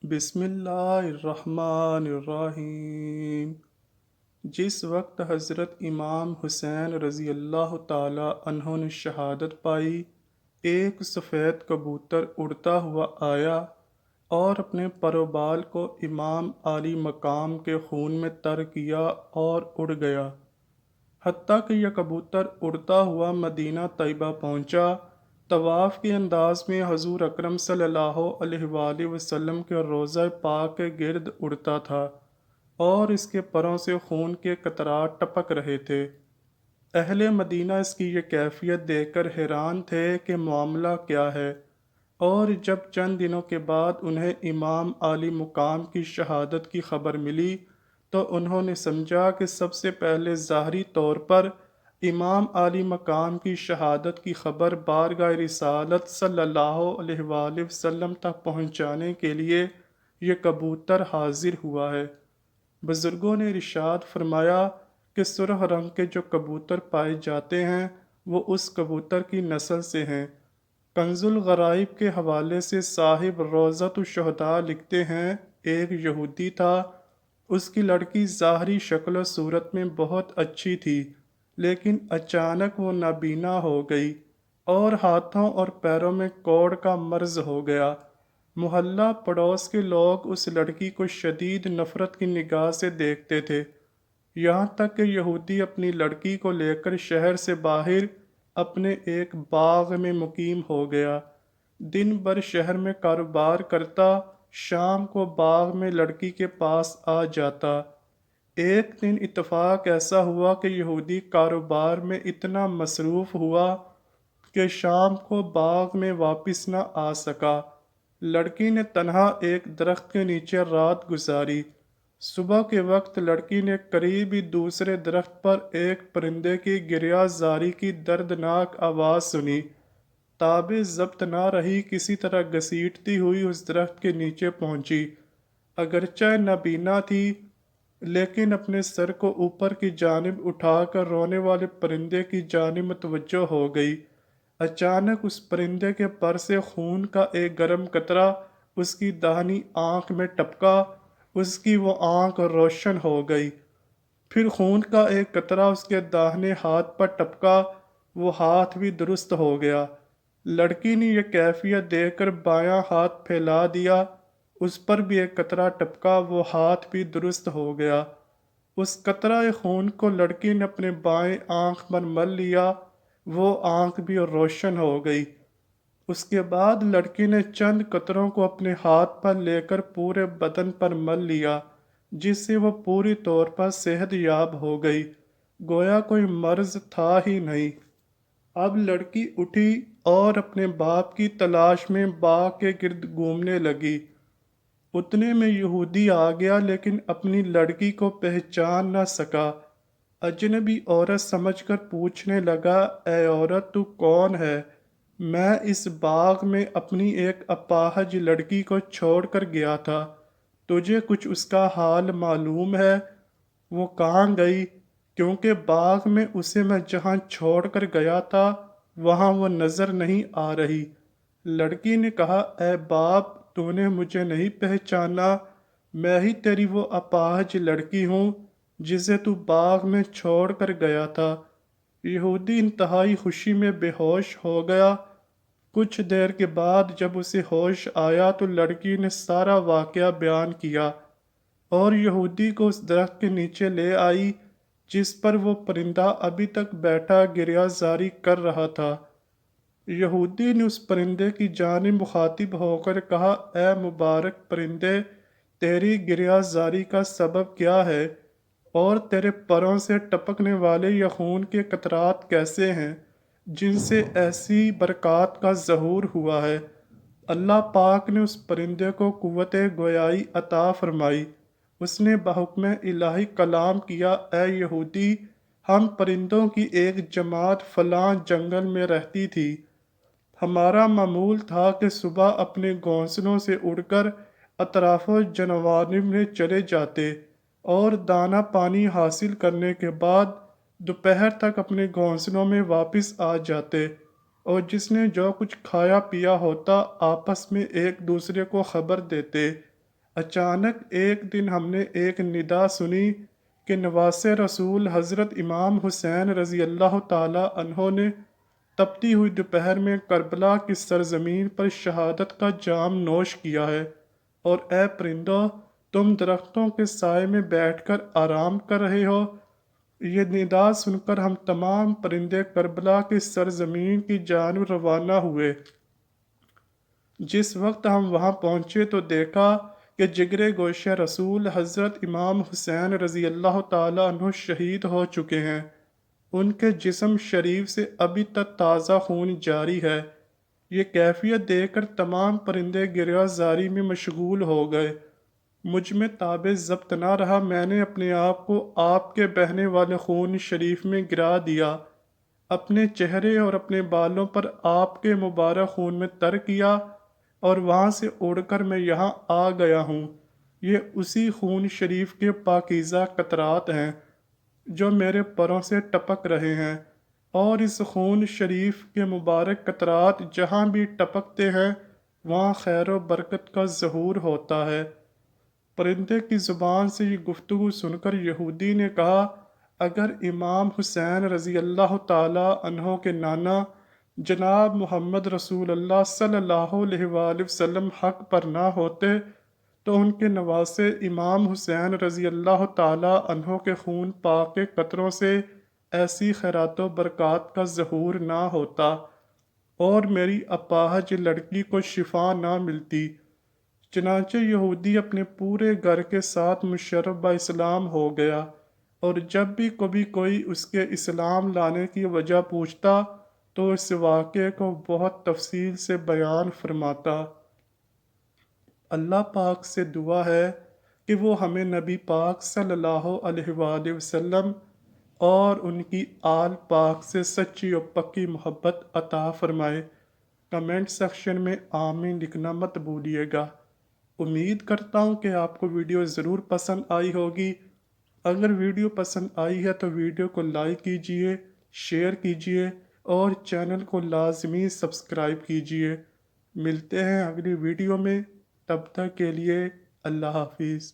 بسم اللہ الرحمن الرحیم۔ جس وقت حضرت امام حسین رضی اللہ تعالی عنہ نے شہادت پائی، ایک سفید کبوتر اڑتا ہوا آیا اور اپنے پر و بال کو امام عالی مقام کے خون میں تر کیا اور اڑ گیا، حتیٰ کہ یہ کبوتر اڑتا ہوا مدینہ طیبہ پہنچا۔ طواف کے انداز میں حضور اکرم صلی اللہ علیہ وآلہ وسلم کے روضہ پاک کے گرد اڑتا تھا اور اس کے پروں سے خون کے قطرات ٹپک رہے تھے۔ اہل مدینہ اس کی یہ کیفیت دیکھ کر حیران تھے کہ معاملہ کیا ہے، اور جب چند دنوں کے بعد انہیں امام عالی مقام کی شہادت کی خبر ملی تو انہوں نے سمجھا کہ سب سے پہلے ظاہری طور پر امام عالی مقام کی شہادت کی خبر بارگاہ رسالت صلی اللہ علیہ وآلہ وسلم تک پہنچانے کے لیے یہ کبوتر حاضر ہوا ہے۔ بزرگوں نے ارشاد فرمایا کہ سرخ رنگ کے جو کبوتر پائے جاتے ہیں وہ اس کبوتر کی نسل سے ہیں۔ کنز الغرائب کے حوالے سے صاحب روضۃ الشہداء لکھتے ہیں، ایک یہودی تھا، اس کی لڑکی ظاہری شکل و صورت میں بہت اچھی تھی، لیکن اچانک وہ نابینا ہو گئی اور ہاتھوں اور پیروں میں کوڑ کا مرض ہو گیا۔ محلہ پڑوس کے لوگ اس لڑکی کو شدید نفرت کی نگاہ سے دیکھتے تھے، یہاں تک کہ یہودی اپنی لڑکی کو لے کر شہر سے باہر اپنے ایک باغ میں مقیم ہو گیا۔ دن بھر شہر میں کاروبار کرتا، شام کو باغ میں لڑکی کے پاس آ جاتا۔ ایک دن اتفاق ایسا ہوا کہ یہودی کاروبار میں اتنا مصروف ہوا کہ شام کو باغ میں واپس نہ آ سکا۔ لڑکی نے تنہا ایک درخت کے نیچے رات گزاری۔ صبح کے وقت لڑکی نے قریب ہی دوسرے درخت پر ایک پرندے کی گریہ زاری کی دردناک آواز سنی۔ تابِ ضبط نہ رہی، کسی طرح گھسیٹتی ہوئی اس درخت کے نیچے پہنچی۔ اگرچہ نابینا تھی لیکن اپنے سر کو اوپر کی جانب اٹھا کر رونے والے پرندے کی جانب متوجہ ہو گئی۔ اچانک اس پرندے کے پر سے خون کا ایک گرم قطرہ اس کی داہنی آنکھ میں ٹپکا، اس کی وہ آنکھ روشن ہو گئی۔ پھر خون کا ایک قطرہ اس کے داہنے ہاتھ پر ٹپکا، وہ ہاتھ بھی درست ہو گیا۔ لڑکی نے یہ کیفیت دیکھ کر بایاں ہاتھ پھیلا دیا، اس پر بھی ایک قطرہ ٹپکا، وہ ہاتھ بھی درست ہو گیا۔ اس قطرہ خون کو لڑکی نے اپنے بائیں آنکھ پر مل لیا، وہ آنکھ بھی روشن ہو گئی۔ اس کے بعد لڑکی نے چند قطروں کو اپنے ہاتھ پر لے کر پورے بدن پر مل لیا، جس سے وہ پوری طور پر صحت یاب ہو گئی، گویا کوئی مرض تھا ہی نہیں۔ اب لڑکی اٹھی اور اپنے باپ کی تلاش میں باغ کے گرد گھومنے لگی۔ اتنے میں یہودی آ گیا لیکن اپنی لڑکی کو پہچان نہ سکا۔ اجنبی عورت سمجھ کر پوچھنے لگا، اے عورت، تو کون ہے؟ میں اس باغ میں اپنی ایک اپاہج لڑکی کو چھوڑ کر گیا تھا، تجھے کچھ اس کا حال معلوم ہے؟ وہ کہاں گئی؟ کیونکہ باغ میں اسے میں جہاں چھوڑ کر گیا تھا وہاں وہ نظر نہیں آ رہی۔ لڑکی نے کہا، اے باپ، تو نے مجھے نہیں پہچانا، میں ہی تیری وہ اپاہج لڑکی ہوں جسے تو باغ میں چھوڑ کر گیا تھا۔ یہودی انتہائی خوشی میں بے ہوش ہو گیا۔ کچھ دیر کے بعد جب اسے ہوش آیا تو لڑکی نے سارا واقعہ بیان کیا اور یہودی کو اس درخت کے نیچے لے آئی جس پر وہ پرندہ ابھی تک بیٹھا گریہ زاری کر رہا تھا۔ یہودی نے اس پرندے کی جانب مخاطب ہو کر کہا، اے مبارک پرندے، تیری گریہ زاری کا سبب کیا ہے اور تیرے پروں سے ٹپکنے والے یہ خون کے قطرات کیسے ہیں جن سے ایسی برکات کا ظہور ہوا ہے؟ اللہ پاک نے اس پرندے کو قوت گویائی عطا فرمائی۔ اس نے بحکم الہی کلام کیا، اے یہودی، ہم پرندوں کی ایک جماعت فلاں جنگل میں رہتی تھی۔ ہمارا معمول تھا کہ صبح اپنے گھونسلوں سے اڑ کر اطراف و جوانب میں چلے جاتے اور دانہ پانی حاصل کرنے کے بعد دوپہر تک اپنے گھونسلوں میں واپس آ جاتے، اور جس نے جو کچھ کھایا پیا ہوتا آپس میں ایک دوسرے کو خبر دیتے۔ اچانک ایک دن ہم نے ایک ندا سنی کہ نواسے رسول حضرت امام حسین رضی اللہ تعالی عنہ نے تپتی ہوئی دوپہر میں کربلا کی سرزمین پر شہادت کا جام نوش کیا ہے، اور اے پرندو، تم درختوں کے سائے میں بیٹھ کر آرام کر رہے ہو۔ یہ ندا سن کر ہم تمام پرندے کربلا کی سرزمین کی جانب روانہ ہوئے۔ جس وقت ہم وہاں پہنچے تو دیکھا کہ جگر گوشہ رسول حضرت امام حسین رضی اللہ تعالیٰ عنہ شہید ہو چکے ہیں۔ ان کے جسم شریف سے ابھی تک تازہ خون جاری ہے۔ یہ کیفیت دیکھ کر تمام پرندے گریہ زاری میں مشغول ہو گئے۔ مجھ میں تاب ضبط نہ رہا، میں نے اپنے آپ کو آپ کے بہنے والے خون شریف میں گرا دیا، اپنے چہرے اور اپنے بالوں پر آپ کے مبارک خون میں تر کیا، اور وہاں سے اڑ کر میں یہاں آ گیا ہوں۔ یہ اسی خون شریف کے پاکیزہ قطرات ہیں جو میرے پروں سے ٹپک رہے ہیں، اور اس خون شریف کے مبارک قطرات جہاں بھی ٹپکتے ہیں وہاں خیر و برکت کا ظہور ہوتا ہے۔ پرندے کی زبان سے یہ گفتگو سن کر یہودی نے کہا، اگر امام حسین رضی اللہ تعالی عنہ کے نانا جناب محمد رسول اللہ صلی اللہ علیہ وآلہ وسلم حق پر نہ ہوتے تو ان کے نواسے امام حسین رضی اللہ تعالی عنہ کے خون پاک کے قطروں سے ایسی خیرات و برکات کا ظہور نہ ہوتا، اور میری اپاہج لڑکی کو شفا نہ ملتی۔ چنانچہ یہودی اپنے پورے گھر کے ساتھ مشرف با اسلام ہو گیا، اور جب بھی کبھی کوئی اس کے اسلام لانے کی وجہ پوچھتا تو اس واقعے کو بہت تفصیل سے بیان فرماتا۔ اللہ پاک سے دعا ہے کہ وہ ہمیں نبی پاک صلی اللہ علیہ وآلہ وسلم اور ان کی آل پاک سے سچی و پکی محبت عطا فرمائے۔ کمنٹ سیکشن میں آمین لکھنا مت بھولیے گا۔ امید کرتا ہوں کہ آپ کو ویڈیو ضرور پسند آئی ہوگی۔ اگر ویڈیو پسند آئی ہے تو ویڈیو کو لائک کیجئے، شیئر کیجئے اور چینل کو لازمی سبسکرائب کیجئے۔ ملتے ہیں اگلی ویڈیو میں، تب تک کے لیے اللہ حافظ۔